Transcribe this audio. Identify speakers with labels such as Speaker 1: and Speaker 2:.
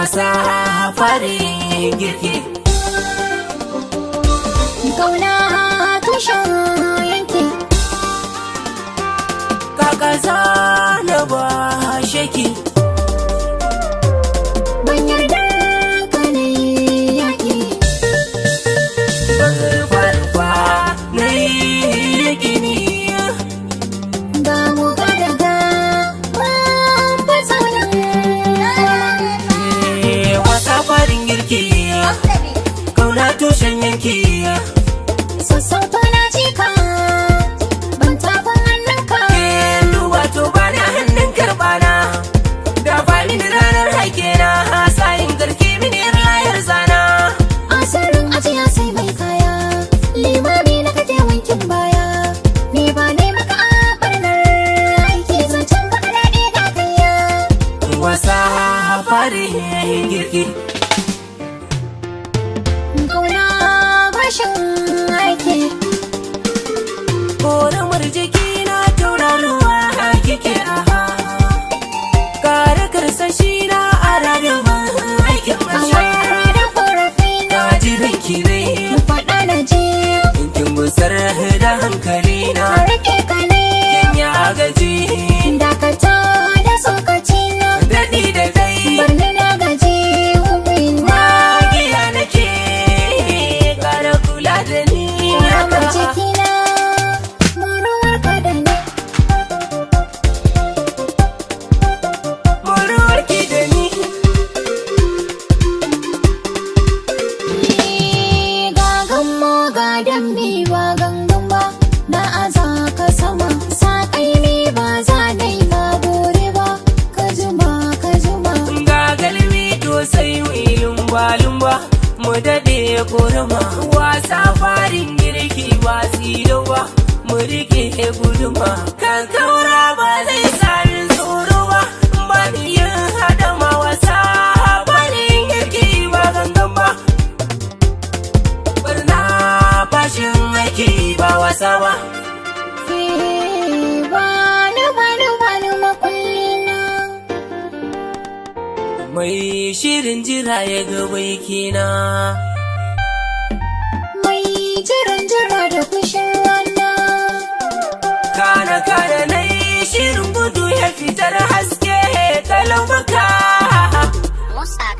Speaker 1: wasa farin girki.
Speaker 2: Kauna tushen yanki,
Speaker 1: Kaka zana ba shaki,
Speaker 2: ban yarda ka na yi yaƙi.
Speaker 1: farfa na yi gini.
Speaker 2: Ga mu ga daga fasa
Speaker 1: Wasa farin girki, kauna tushen yanki.
Speaker 2: sassauto na jika, ban tafin hannunka.
Speaker 1: Duba to bani hannun karbana, da bani da ranar haike na sayin garki mini layar zana.
Speaker 2: Asirin ajiya sai mai kaya, limami na kake wankin baya. Ni ba ne maka ɓarnar aiki, zancen ka a daɗe ga kaiya.
Speaker 1: Wasa farin girki,
Speaker 2: Kauna bashin aiki,
Speaker 1: koramar jiki na tauraruwa kike aha. Kare karsashi na a rayuwar aikin masha.
Speaker 2: kawai da ƙorafi na
Speaker 1: Na ji ranki ne,
Speaker 2: faɗa na ji.
Speaker 1: kin busar da hankali na.
Speaker 2: A rike ka ne,
Speaker 1: Kin ya gaji,
Speaker 2: dakata da tsokaci na.
Speaker 1: daɗi da dai.
Speaker 2: Barni na gaji, hukumi na.
Speaker 1: Magiya nake, kara kula da ni.
Speaker 2: Ramar jikina, muruwar ka da ni.
Speaker 1: Muruwarki da ni.
Speaker 2: Ga gammo ga dambe ba gangan ba, na aza ka sama. Sa ƙaimi ba za na yi ma bore ba, ka juma ka juma.
Speaker 1: Ga galmi to sai lumba-lumba, mu daɗe kurma. Wasa farin girki ba tsilo ba, mu rike guduma. Kan kaura ba zai sami tsoro ba, ba ni yin hadama. Wasa farin girki ba gangan ba, barna bashin aiki ba wasa ba.
Speaker 2: Bani makullina.
Speaker 1: Mai shirin jira ya ga baikina,
Speaker 2: Mai jiran jira da fushin rana.
Speaker 1: kana na yi shirin gudu ya fitar haske kalan baka.
Speaker 2: Mossack